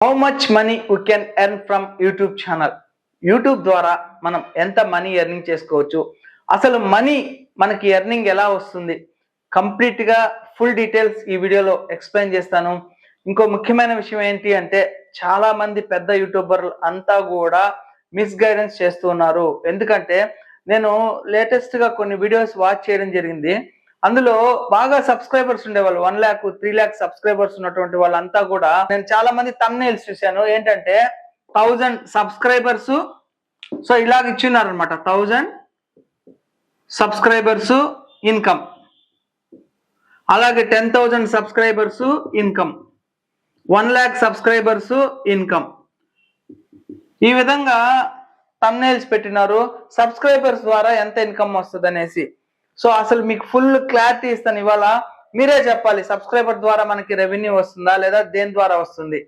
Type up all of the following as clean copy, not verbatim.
How much money we can earn from YouTube channel. YouTube ద్వారా మనం ఎంత money earning చేసుకోవచ్చు, అసలు మనీ మనకి ఎర్నింగ్ ఎలా వస్తుంది, కంప్లీట్గా ఫుల్ డీటెయిల్స్ ఈ వీడియోలో ఎక్స్ప్లెయిన్ చేస్తాను. ఇంకో ముఖ్యమైన విషయం ఏంటి అంటే, చాలా మంది పెద్ద యూట్యూబర్లు అంతా కూడా మిస్గైడెన్స్ చేస్తూ ఉన్నారు. ఎందుకంటే నేను లేటెస్ట్గా కొన్ని వీడియోస్ వాచ్ చేయడం జరిగింది. అందులో బాగా సబ్స్క్రైబర్స్ ఉండేవాళ్ళు, 1 lakh 3 lakh సబ్స్క్రైబర్స్ ఉన్నటువంటి వాళ్ళంతా కూడా నేను చాలా మంది థంబ్నెయిల్స్ చూశాను. ఏంటంటే 1000 సబ్స్క్రైబర్స్, సో ఇలాగ ఇచ్చిన్నారు అనమాట. 1000 సబ్స్క్రైబర్స్ ఇన్కమ్, అలాగే 10,000 subscribers income, 1 lakh subscribers income. ఈ విధంగా థంబ్నెయిల్స్ పెట్టినారు, సబ్స్క్రైబర్స్ ద్వారా ఎంత ఇన్కమ్ వస్తుంది అనేసి. సో అసలు మీకు ఫుల్ క్లారిటీ ఇస్తాను ఇవాళ. మీరే చెప్పాలి, సబ్స్క్రైబర్ ద్వారా మనకి రెవెన్యూ వస్తుందా లేదా దేని ద్వారా వస్తుంది.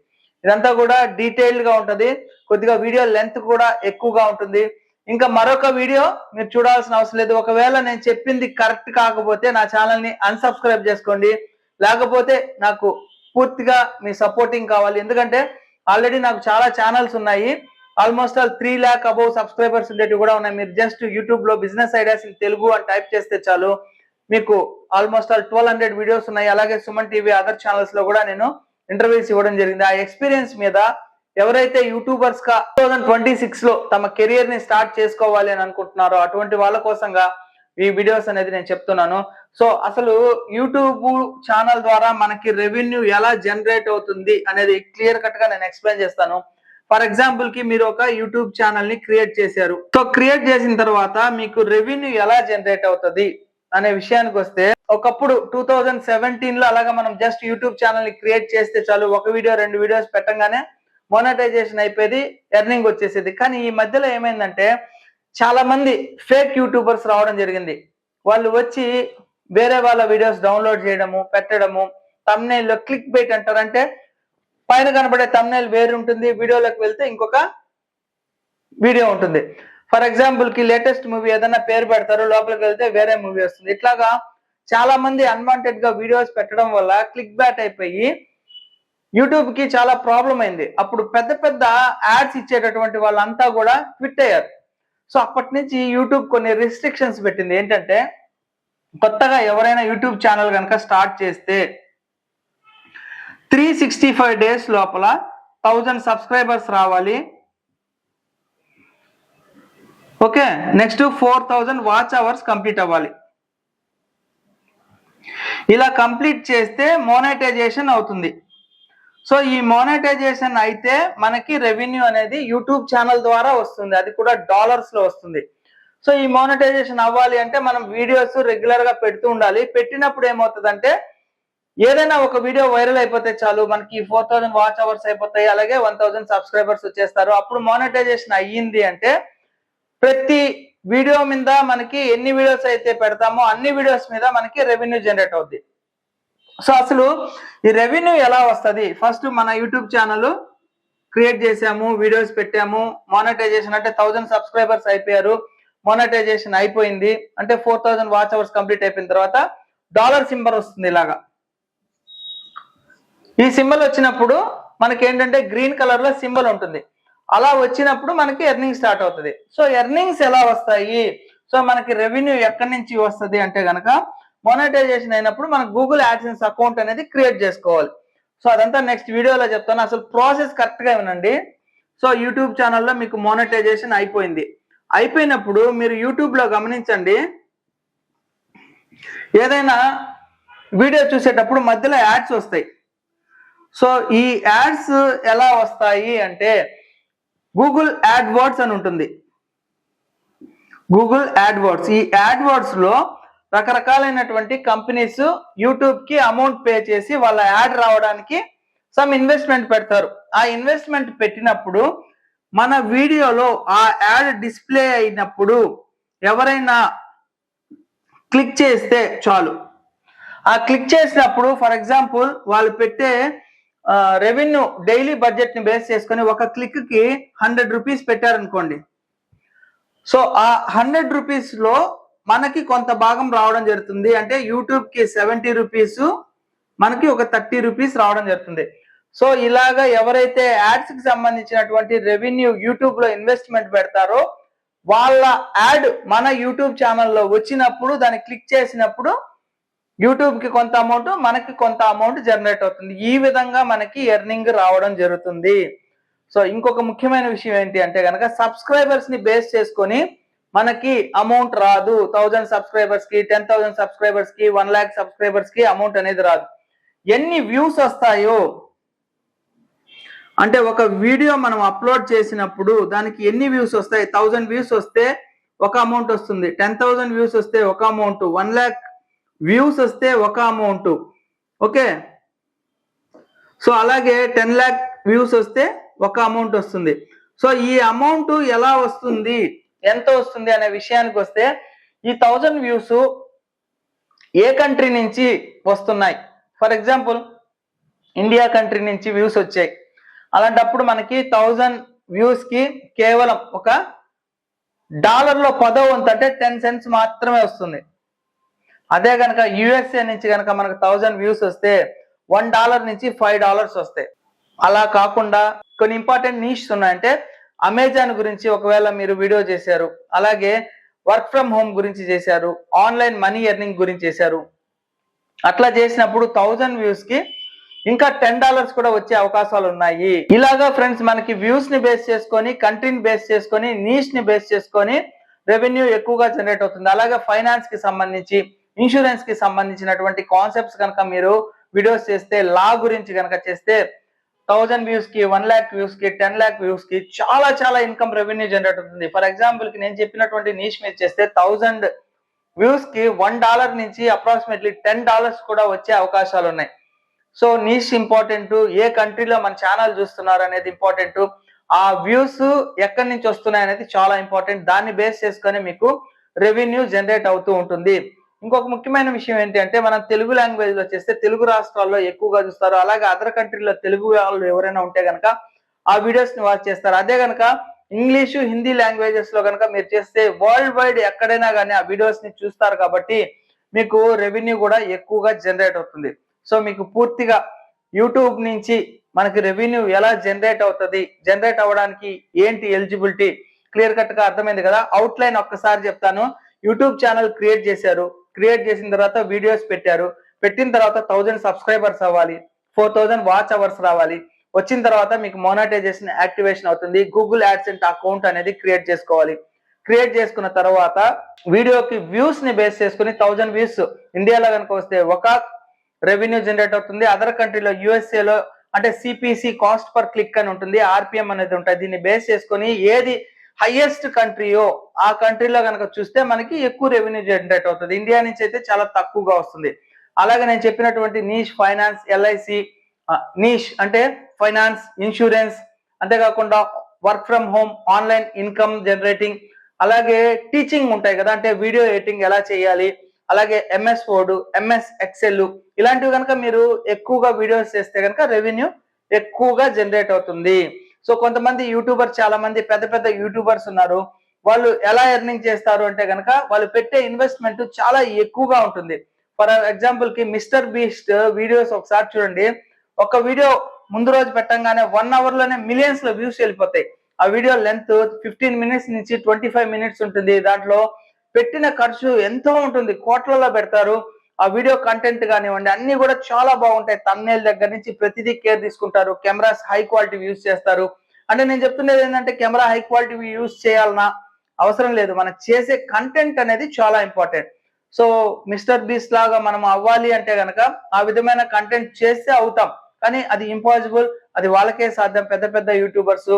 ఇదంతా కూడా డీటెయిల్డ్ గా ఉంటుంది. కొద్దిగా వీడియో లెంత్ కూడా ఎక్కువగా ఉంటుంది. ఇంకా మరొక వీడియో మీరు చూడాల్సిన అవసరం లేదు. ఒకవేళ నేను చెప్పింది కరెక్ట్ కాకపోతే నా ఛానల్ ని అన్సబ్స్క్రైబ్ చేసుకోండి, లేకపోతే నాకు పూర్తిగా మీ సపోర్టింగ్ కావాలి. ఎందుకంటే ఆల్రెడీ నాకు చాలా ఛానల్స్ ఉన్నాయి, almost all 3 lakh above subscribers ఉండేవి కూడా ఉన్నాయి. మీరు జస్ట్ యూట్యూబ్ లో బిజినెస్ ఐడియాస్ ఇన్ తెలుగు అని టైప్ చేస్తే చాలు, మీకు ఆల్మోస్ట్ ఆల్ 1200 వీడియోస్ ఉన్నాయి. అలాగే సుమన్ టీవీ అదర్ ఛానల్స్ లో కూడా నేను ఇంటర్వ్యూస్ ఇవ్వడం జరిగింది. ఆ ఎక్స్పీరియన్స్ మీద ఎవరైతే యూట్యూబర్స్ గా 2026 లో తమ కెరియర్ ని స్టార్ట్ చేసుకోవాలి అని అనుకుంటున్నారో అటువంటి వాళ్ళ కోసంగా ఈ వీడియోస్ అనేది నేను చెప్తున్నాను. సో అసలు యూట్యూబ్ ఛానల్ ద్వారా మనకి రెవెన్యూ ఎలా జనరేట్ అవుతుంది అనేది క్లియర్ కట్ గా నేను ఎక్స్ప్లెయిన్ చేస్తాను. ఫర్ ఎగ్జాంపుల్ కి మీరు ఒక యూట్యూబ్ ఛానల్ ని క్రియేట్ చేశారు. సో క్రియేట్ చేసిన తర్వాత మీకు రెవెన్యూ ఎలా జనరేట్ అవుతుంది అనే విషయానికి వస్తే, ఒకప్పుడు 2017 లో అలాగా మనం జస్ట్ యూట్యూబ్ ఛానల్ ని క్రియేట్ చేస్తే చాలు, ఒక వీడియో 2 వీడియోస్ పెట్టంగానే మోనటైజేషన్ అయిపోయేది, ఎర్నింగ్ వచ్చేసేది. కానీ ఈ మధ్యలో ఏమైందంటే చాలా మంది ఫేక్ యూట్యూబర్స్ రావడం జరిగింది. వాళ్ళు వచ్చి వేరే వాళ్ళ వీడియోస్ డౌన్లోడ్ చేయడము, పెట్టడము, థంబ్నెయిల్ లో క్లిక్ బైట్ అంటారు. అంటే పైన కనబడే థంబ్నెయిల్ వేరు ఉంటుంది, వీడియోలోకి వెళ్తే ఇంకొక వీడియో ఉంటుంది. ఫర్ ఎగ్జాంపుల్ కి లేటెస్ట్ మూవీ ఏదైనా పేరు పెడతారు, లోపలికి వెళ్తే వేరే మూవీ వస్తుంది. ఇట్లాగా చాలా మంది అన్వాంటెడ్ గా వీడియోస్ పెట్టడం వల్ల క్లిక్ బ్యాట్ అయిపోయి యూట్యూబ్ కి చాలా ప్రాబ్లం అయింది. అప్పుడు పెద్ద పెద్ద యాడ్స్ ఇచ్చేటటువంటి వాళ్ళంతా కూడా క్విట్ అయ్యారు. సో అప్పటి నుంచి యూట్యూబ్ కొన్ని రిస్ట్రిక్షన్స్ పెట్టింది. ఏంటంటే కొత్తగా ఎవరైనా యూట్యూబ్ ఛానల్ కనుక స్టార్ట్ చేస్తే 365 days లోపల 1000 సబ్స్క్రైబర్స్ రావాలి. Okay, next 4000 watch hours complete అవ్వాలి. ఇలా కంప్లీట్ చేస్తే మోనటైజేషన్ అవుతుంది. సో ఈ మోనటైజేషన్ అయితే మనకి రెవెన్యూ అనేది యూట్యూబ్ ఛానల్ ద్వారా వస్తుంది, అది కూడా డాలర్స్ లో వస్తుంది. సో ఈ మోనటైజేషన్ అవ్వాలి అంటే మనం వీడియోస్ రెగ్యులర్ గా పెడుతూ ఉండాలి. పెట్టినప్పుడు ఏమవుతుందంటే ఏదైనా ఒక వీడియో వైరల్ అయిపోతే చాలు, మనకి 4000 వాచ్ అవర్స్ అయిపోతాయి, అలాగే 1000 సబ్స్క్రైబర్స్ వచ్చేస్తారు. అప్పుడు మోనటైజేషన్ అయ్యింది అంటే ప్రతి వీడియో మీద మనకి ఎన్ని వీడియోస్ అయితే పెడతామో అన్ని వీడియోస్ మీద మనకి రెవెన్యూ జనరేట్ అవుద్ది. సో అసలు ఈ రెవెన్యూ ఎలా వస్తుంది? ఫస్ట్ మన యూట్యూబ్ ఛానల్ క్రియేట్ చేసాము, వీడియోస్ పెట్టాము, మోనటైజేషన్ అంటే 1000 సబ్స్క్రైబర్స్ అయిపోయారు, మోనటైజేషన్ అయిపోయింది అంటే 4000 వాచ్ అవర్స్ కంప్లీట్ అయిపోయిన తర్వాత డాలర్ సింబల్ వస్తుంది. ఇలాగా ఈ సింబల్ వచ్చినప్పుడు మనకి ఏంటంటే గ్రీన్ కలర్ లో సింబల్ ఉంటుంది. అలా వచ్చినప్పుడు మనకి ఎర్నింగ్ స్టార్ట్ అవుతుంది. సో ఎర్నింగ్స్ ఎలా వస్తాయి? సో మనకి రెవెన్యూ ఎక్కడి నుంచి వస్తుంది అంటే గనక మోనటైజేషన్ అయినప్పుడు మనకు గూగుల్ యాడ్సెన్స్ అకౌంట్ అనేది క్రియేట్ చేసుకోవాలి. సో అదంతా నెక్స్ట్ వీడియోలో చెప్తాను. అసలు ప్రాసెస్ కరెక్ట్ గా వినండి. సో యూట్యూబ్ ఛానల్లో మీకు మోనటైజేషన్ అయిపోయింది. అయిపోయినప్పుడు మీరు యూట్యూబ్ లో గమనించండి, ఏదైనా వీడియో చూసేటప్పుడు మధ్యలో యాడ్స్ వస్తాయి. సో ఈ యాడ్స్ ఎలా వస్తాయి అంటే గూగుల్ యాడ్వర్డ్స్ అని ఉంటుంది. గూగుల్ యాడ్వర్డ్స్, ఈ యాడ్వర్డ్స్ లో రకరకాలైనటువంటి కంపెనీస్ యూట్యూబ్ కి అమౌంట్ పే చేసి వాళ్ళ యాడ్ రావడానికి సమ్ ఇన్వెస్ట్మెంట్ పెడతారు. ఆ ఇన్వెస్ట్మెంట్ పెట్టినప్పుడు మన వీడియోలో ఆ యాడ్ డిస్ప్లే అయినప్పుడు ఎవరైనా క్లిక్ చేస్తే చాలు. ఆ క్లిక్ చేసినప్పుడు ఫర్ ఎగ్జాంపుల్ వాళ్ళు పెట్టే రెవెన్యూ డైలీ బడ్జెట్ ని బేస్ చేసుకొని ఒక క్లిక్ కి 100 రూపీస్ పెట్టారనుకోండి. సో ఆ 100 రూపీస్ లో మనకి కొంత భాగం రావడం జరుగుతుంది. అంటే యూట్యూబ్ కి 70 రూపీస్, మనకి ఒక 30 రూపీస్ రావడం జరుగుతుంది. సో ఇలాగా ఎవరైతే యాడ్స్ కి సంబంధించినటువంటి రెవెన్యూ యూట్యూబ్ లో ఇన్వెస్ట్మెంట్ పెడతారో వాళ్ళ యాడ్ మన యూట్యూబ్ ఛానల్లో వచ్చినప్పుడు దాన్ని క్లిక్ చేసినప్పుడు యూట్యూబ్ కి కొంత అమౌంట్, మనకి కొంత అమౌంట్ జనరేట్ అవుతుంది. ఈ విధంగా మనకి ఎర్నింగ్ రావడం జరుగుతుంది. సో ఇంకొక ముఖ్యమైన విషయం ఏంటి అంటే కనుక సబ్స్క్రైబర్స్ ని బేస్ చేసుకొని మనకి అమౌంట్ రాదు. 1000 సబ్స్క్రైబర్స్ కి, 10,000 సబ్స్క్రైబర్స్ కి, 1 lakh సబ్స్క్రైబర్స్ కి అమౌంట్ అనేది రాదు. ఎన్ని వ్యూస్ వస్తాయో, అంటే ఒక వీడియో మనం అప్లోడ్ చేసినప్పుడు దానికి ఎన్ని వ్యూస్ వస్తాయి, 1000 వ్యూస్ వస్తే ఒక అమౌంట్ వస్తుంది, 10,000 వ్యూస్ వస్తే ఒక అమౌంట్, 1 lakh వ్యూస్ వస్తే ఒక అమౌంట్. ఓకే, సో అలాగే 10 lakh వ్యూస్ వస్తే ఒక అమౌంట్ వస్తుంది. సో ఈ అమౌంట్ ఎలా వస్తుంది, ఎంత వస్తుంది అనే విషయానికి వస్తే ఈ 1000 వ్యూస్ ఏ కంట్రీ నుంచి వస్తున్నాయి. ఫర్ ఎగ్జాంపుల్ ఇండియా కంట్రీ నుంచి వ్యూస్ వచ్చాయి. అలాంటప్పుడు మనకి 1000 వ్యూస్ కి కేవలం ఒక డాలర్లో 10వ వంతు అంటే 10 cents మాత్రమే వస్తుంది. అదే కనుక యుఎస్ఏ నుంచి కనుక మనకు 1000 వ్యూస్ వస్తే $1 నుంచి $5 వస్తాయి. అలా కాకుండా కొన్ని ఇంపార్టెంట్ నీష్స్ ఉన్నాయంటే అమెజాన్ గురించి ఒకవేళ మీరు వీడియో చేశారు, అలాగే వర్క్ ఫ్రమ్ హోమ్ గురించి చేశారు, ఆన్లైన్ మనీ ఎర్నింగ్ గురించి చేశారు, అట్లా చేసినప్పుడు 1000 వ్యూస్ కి ఇంకా $10 కూడా వచ్చే అవకాశాలు ఉన్నాయి. ఇలాగా ఫ్రెండ్స్ మనకి వ్యూస్ ని బేస్ చేసుకొని, కంట్రీని బేస్ చేసుకొని, నీష్ ని బేస్ చేసుకొని రెవెన్యూ ఎక్కువగా జనరేట్ అవుతుంది. అలాగే ఫైనాన్స్ కి సంబంధించి, ఇన్సూరెన్స్ కి సంబంధించినటువంటి కాన్సెప్ట్స్ కనుక మీరు వీడియోస్ చేస్తే, లా గురించి కనుక చేస్తే 1000 వ్యూస్ కి, 1 lakh వ్యూస్ కి, 10 lakh వ్యూస్ కి చాలా ఇన్కమ్ రెవెన్యూ జనరేట్ అవుతుంది. ఫర్ ఎగ్జాంపుల్ కి నేను చెప్పినటువంటి నీష్ మీద చేస్తే 1000 వ్యూస్ కి $1 నుంచి అప్రాక్సిమేట్లీ $10 కూడా వచ్చే అవకాశాలు ఉన్నాయి. సో నీష్ ఇంపార్టెంట్, ఏ కంట్రీలో మన ఛానల్ చూస్తున్నారు అనేది ఇంపార్టెంట్, ఆ వ్యూస్ ఎక్కడి నుంచి వస్తున్నాయి అనేది చాలా ఇంపార్టెంట్. దాన్ని బేస్ చేసుకొని మీకు రెవెన్యూ జనరేట్ అవుతూ ఉంటుంది. ఇంకొక ముఖ్యమైన విషయం ఏంటి అంటే మనం తెలుగు లాంగ్వేజ్ లో చేస్తే తెలుగు రాష్ట్రాల్లో ఎక్కువగా చూస్తారు. అలాగే అదర్ కంట్రీలో తెలుగు వాళ్ళు ఎవరైనా ఉంటే కనుక ఆ వీడియోస్ ని వాచ్ చేస్తారు. అదే కనుక ఇంగ్లీషు, హిందీ లాంగ్వేజెస్ లో కనుక మీరు చేస్తే వరల్డ్ వైడ్ ఎక్కడైనా కానీ ఆ వీడియోస్ ని చూస్తారు కాబట్టి మీకు రెవెన్యూ కూడా ఎక్కువగా జనరేట్ అవుతుంది. సో మీకు పూర్తిగా యూట్యూబ్ నుంచి మనకి రెవెన్యూ ఎలా జనరేట్ అవుతుంది, జనరేట్ అవ్వడానికి ఏంటి ఎలిజిబిలిటీ క్లియర్ కట్ గా అర్థమైంది కదా. అవుట్లైన్ ఒక్కసారి చెప్తాను. యూట్యూబ్ ఛానల్ క్రియేట్ చేశారు, క్రియేట్ చేసిన తర్వాత వీడియోస్ పెట్టారు, పెట్టిన తర్వాత 1000 సబ్స్క్రైబర్స్ అవ్వాలి, 4000 వాచ్ అవర్స్ రావాలి, వచ్చిన తర్వాత మీకు మోనటైజేషన్ యాక్టివేషన్ అవుతుంది. గూగుల్ యాడ్సెంట్ అకౌంట్ అనేది క్రియేట్ చేసుకోవాలి. క్రియేట్ చేసుకున్న తర్వాత వీడియోకి వ్యూస్ ని బేస్ చేసుకుని 1000 వ్యూస్ ఇండియాలో కనుక వస్తే ఒక రెవెన్యూ జనరేట్ అవుతుంది. అదర్ కంట్రీలో యుఎస్ఏలో అంటే సిపిసి కాస్ట్ పర్ క్లిక్ అని ఉంటుంది, ఆర్పిఎం అనేది ఉంటుంది. దీన్ని బేస్ చేసుకొని ఏది హైయెస్ట్ కంట్రీయో ఆ కంట్రీలో కనుక చూస్తే మనకి ఎక్కువ రెవెన్యూ జనరేట్ అవుతుంది. ఇండియా నుంచి అయితే చాలా తక్కువగా వస్తుంది. అలాగే నేను చెప్పినటువంటి నీష్ ఫైనాన్స్, ఎల్ఐసి, నీష్ అంటే ఫైనాన్స్, ఇన్సూరెన్స్, అంతేకాకుండా work from home, online income generating, అలాగే టీచింగ్ ఉంటాయి కదా, అంటే వీడియో ఎడిటింగ్ ఎలా చేయాలి, అలాగే ఎంఎస్ వర్డ్, ఎంఎస్ ఎక్సెల్, ఇలాంటివి కనుక మీరు ఎక్కువగా వీడియోస్ చేస్తే కనుక రెవెన్యూ ఎక్కువగా జనరేట్ అవుతుంది. సో కొంతమంది యూట్యూబర్స్, చాలా మంది పెద్ద యూట్యూబర్స్ ఉన్నారు. వాళ్ళు ఎలా ఎర్నింగ్ చేస్తారు అంటే కనుక వాళ్ళు పెట్టే ఇన్వెస్ట్మెంట్ చాలా ఎక్కువగా ఉంటుంది. ఫర్ ఎగ్జాంపుల్ కి మిస్టర్ బీస్ట్ వీడియోస్ ఒకసారి చూడండి. ఒక వీడియో ముందు రోజు పెట్టంగానే 1 hour లోనే మిలియన్స్ లో వ్యూస్ వెళ్ళిపోతాయి. ఆ వీడియో లెంత్ 15 minutes నుంచి 25 minutes ఉంటుంది. దాంట్లో పెట్టిన ఖర్చు ఎంతో ఉంటుంది, కోట్లలో పెడతారు. ఆ వీడియో కంటెంట్ కానివ్వండి అన్ని కూడా చాలా బాగుంటాయి. థంబ్నెయిల్ దగ్గర నుంచి ప్రతిదీ కేర్ తీసుకుంటారు. కెమెరాస్ హై క్వాలిటీ యూజ్ చేస్తారు. అంటే నేను చెప్తున్నది ఏంటంటే కెమెరా హై క్వాలిటీ యూజ్ చేయాలన్నా అవసరం లేదు, మనం చేసే కంటెంట్ అనేది చాలా ఇంపార్టెంట్. సో మిస్టర్ బీస్ట్ లాగా మనం అవ్వాలి అంటే కనుక ఆ విధమైన కంటెంట్ చేస్తే అవుతాం, కానీ అది ఇంపాసిబుల్, అది వాళ్ళకే సాధ్యం. పెద్ద యూట్యూబర్స్,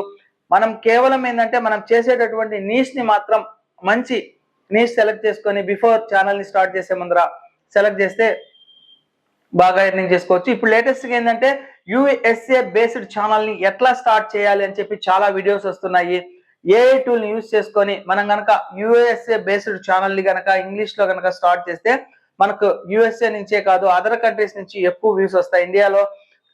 మనం కేవలం ఏంటంటే మనం చేసేటటువంటి నీష్ ని మాత్రం మంచి నీష్ సెలెక్ట్ చేసుకొని బిఫోర్ ఛానల్ ని స్టార్ట్ చేసే ముందర సెలెక్ట్ చేస్తే బాగా ఎర్నింగ్ చేసుకోవచ్చు. ఇప్పుడు లేటెస్ట్ గా ఏంటంటే యుఎస్ఏ బేస్డ్ ఛానల్ ని ఎట్లా స్టార్ట్ చేయాలి అని చెప్పి చాలా వీడియోస్ వస్తున్నాయి. ఏఐ టూల్ ని యూజ్ చేసుకొని మనం కనుక యుఎస్ఏ బేస్డ్ ఛానల్ ని కనుక ఇంగ్లీష్ లో కనుక స్టార్ట్ చేస్తే మనకు యుఎస్ఏ నుంచే కాదు అదర్ కంట్రీస్ నుంచి ఎక్కువ వ్యూస్ వస్తాయి. ఇండియాలో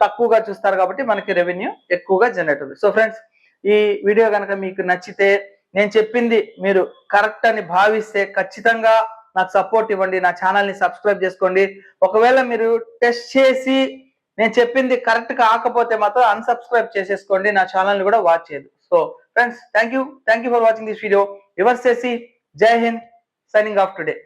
తక్కువగా చూస్తారు కాబట్టి మనకి రెవెన్యూ ఎక్కువగా జనరేట్ అవుతుంది. సో ఫ్రెండ్స్, ఈ వీడియో కనుక మీకు నచ్చితే, నేను చెప్పింది మీరు కరెక్ట్ అని భావిస్తే ఖచ్చితంగా నాకు సపోర్ట్ ఇవ్వండి, నా ఛానల్ ని సబ్స్క్రైబ్ చేసుకోండి. ఒకవేళ మీరు టెస్ట్ చేసి నేను చెప్పింది కరెక్ట్ కాకపోతే మాత్రం అన్సబ్స్క్రైబ్ చేసేసుకోండి, నా ఛానల్ కూడా వాచ్ చేయదు. So friends, thank you for watching this video. Your Shashi, Jai Hind, signing off today.